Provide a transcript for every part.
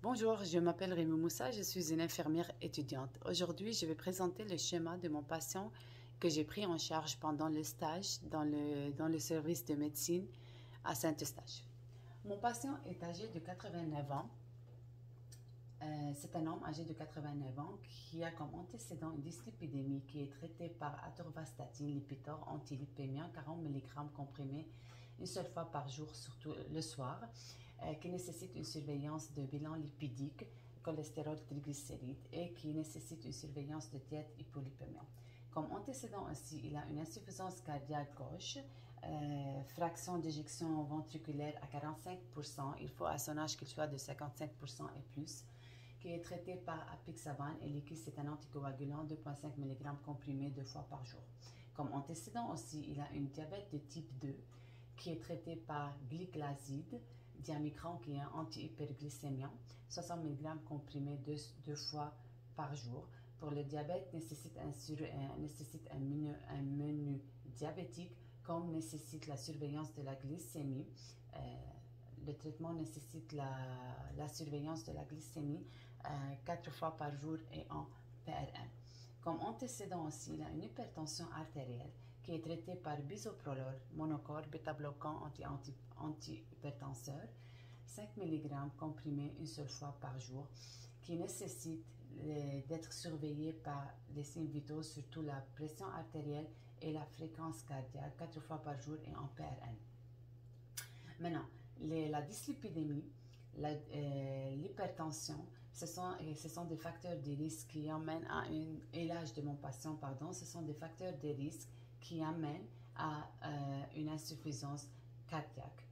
Bonjour, je m'appelle Rémi Moussa, je suis une infirmière étudiante. Aujourd'hui, je vais présenter le schéma de mon patient que j'ai pris en charge pendant le stage dans le service de médecine à Saint-Eustache. Mon patient est âgé de 89 ans. C'est un homme âgé de 89 ans qui a comme antécédent une dyslipidémie qui est traitée par atorvastatine, Lipitor, antilipémien, 40 mg comprimé une seule fois par jour, surtout le soir, qui nécessite une surveillance de bilan lipidique, cholestérol, triglycérides et qui nécessite une surveillance de diète hypolipémia. Comme antécédent aussi, il a une insuffisance cardiaque gauche, fraction d'éjection ventriculaire à 45%. Il faut à son âge qu'il soit de 55% et plus, qui est traité par apixaban et liquide, c'est un anticoagulant 2,5 mg comprimé 2 fois par jour. Comme antécédent aussi, il a une diabète de type 2 qui est traité par glyclazide, Diamicron qui est un anti-hyperglycémien, 60 mg comprimé 2 fois par jour. Pour le diabète, nécessite un menu diabétique, comme nécessite la surveillance de la glycémie. Le traitement nécessite la surveillance de la glycémie 4 fois par jour et en PRN. Comme antécédent aussi, il a une hypertension artérielle qui est traitée par bisoprolol, monocorde, bêta-bloquant, anti-hypertenseur, 5 mg comprimé une seule fois par jour, qui nécessite d'être surveillé par les signes vitaux, surtout la pression artérielle et la fréquence cardiaque, 4 fois par jour et en PRN. Maintenant, la dyslipidémie, l'hypertension, ce sont des facteurs de risque qui amènent et l'âge de mon patient, pardon, ce sont des facteurs de risque qui amènent à une insuffisance cardiaque.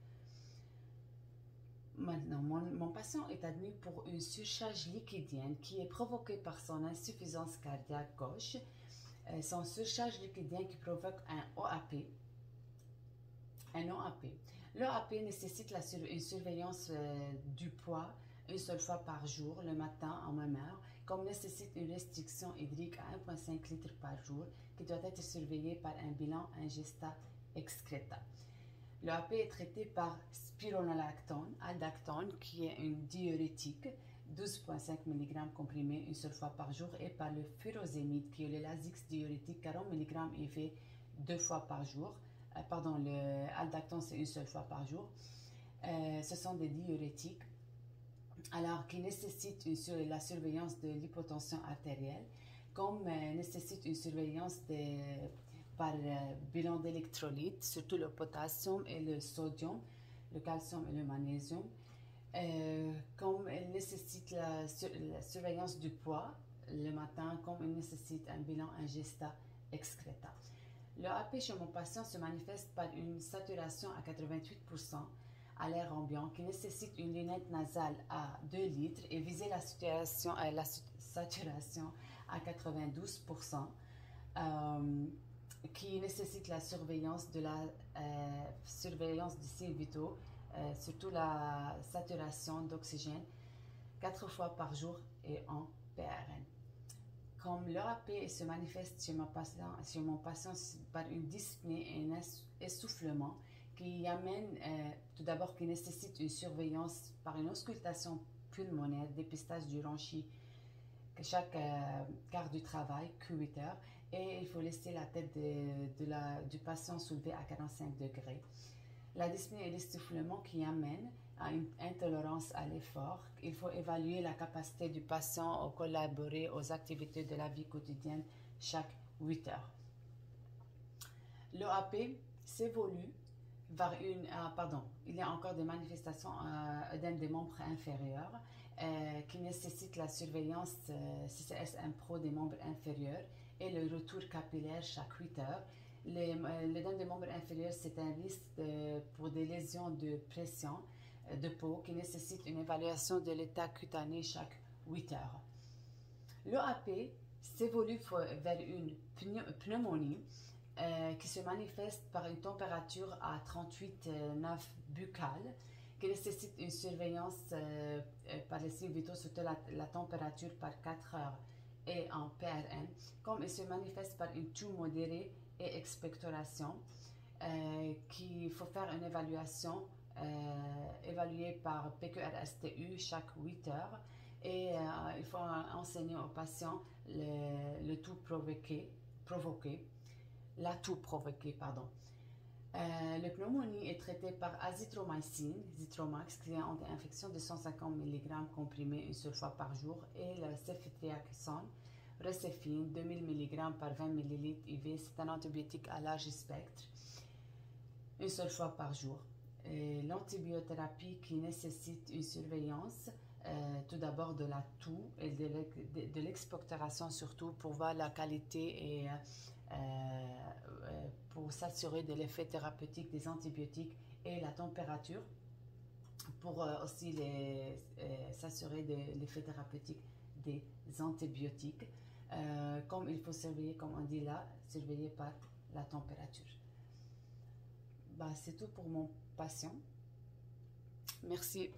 Maintenant, mon patient est admis pour une surcharge liquidienne qui est provoquée par son insuffisance cardiaque gauche, son surcharge liquidienne qui provoque un OAP. L'OAP nécessite une surveillance du poids une seule fois par jour, le matin en même heure, comme nécessite une restriction hydrique à 1,5 litre par jour, qui doit être surveillée par un bilan ingesta-excreta. L'OAP est traité par spironolactone, aldactone, qui est une diurétique, 12,5 mg comprimé une seule fois par jour, et par le furosémide, qui est le Lasix diurétique, 40 mg IV 2 fois par jour. Le aldactone, c'est une seule fois par jour. Ce sont des diurétiques, alors qui nécessitent la surveillance de l'hypotension artérielle, comme nécessite une surveillance par bilan d'électrolytes, surtout le potassium et le sodium, le calcium et le magnésium, comme elle nécessite la surveillance du poids le matin, comme elle nécessite un bilan ingesta-excreta. Le AP chez mon patient se manifeste par une saturation à 88% à l'air ambiant qui nécessite une lunette nasale à 2 litres et viser la saturation à 92%, qui nécessite la surveillance des signes vitaux, surtout la saturation d'oxygène 4 fois par jour et en PRN. Comme l'OAP se manifeste chez mon patient par une dyspnée et un essoufflement qui amène, tout d'abord, qui nécessite une surveillance par une auscultation pulmonaire, dépistage du rhonchie chaque quart du travail, Q8 heures, et il faut laisser la tête du patient soulevée à 45 degrés. La dyspnée et l'essoufflement qui amènent à une intolérance à l'effort. Il faut évaluer la capacité du patient à collaborer aux activités de la vie quotidienne chaque 8 heures. L'OAP s'évolue vers il y a encore des manifestations œdème des membres inférieurs qui nécessitent la surveillance CCSM Pro des membres inférieurs et le retour capillaire chaque 8 heures. L'œdème des membres inférieurs, c'est un risque pour des lésions de pression de peau qui nécessite une évaluation de l'état cutané chaque 8 heures. L'OAP s'évolue vers une pneumonie qui se manifeste par une température à 38,9 buccale, qui nécessite une surveillance par les signes vitaux, surtout la température par 4 heures et en PRN, comme il se manifeste par une toux modérée et expectoration, qu'il faut faire une évaluation évalué par PQRSTU chaque 8 heures. Et il faut enseigner aux patients le tout la toux provoquée, pardon. La pneumonie est traitée par azithromycine, Zithromax, qui est une anti-infection de 150 mg comprimé une seule fois par jour, et le ceftriaxone, Recefine, 2000 mg par 20 ml IV. C'est un antibiotique à large spectre, une seule fois par jour. L'antibiothérapie qui nécessite une surveillance, tout d'abord de la toux et de l'expectoration surtout pour voir la qualité et pour s'assurer de l'effet thérapeutique des antibiotiques, et la température pour aussi s'assurer de l'effet thérapeutique des antibiotiques. Comme il faut surveiller, comme on dit là, surveiller par la température. C'est tout pour mon patient. Merci.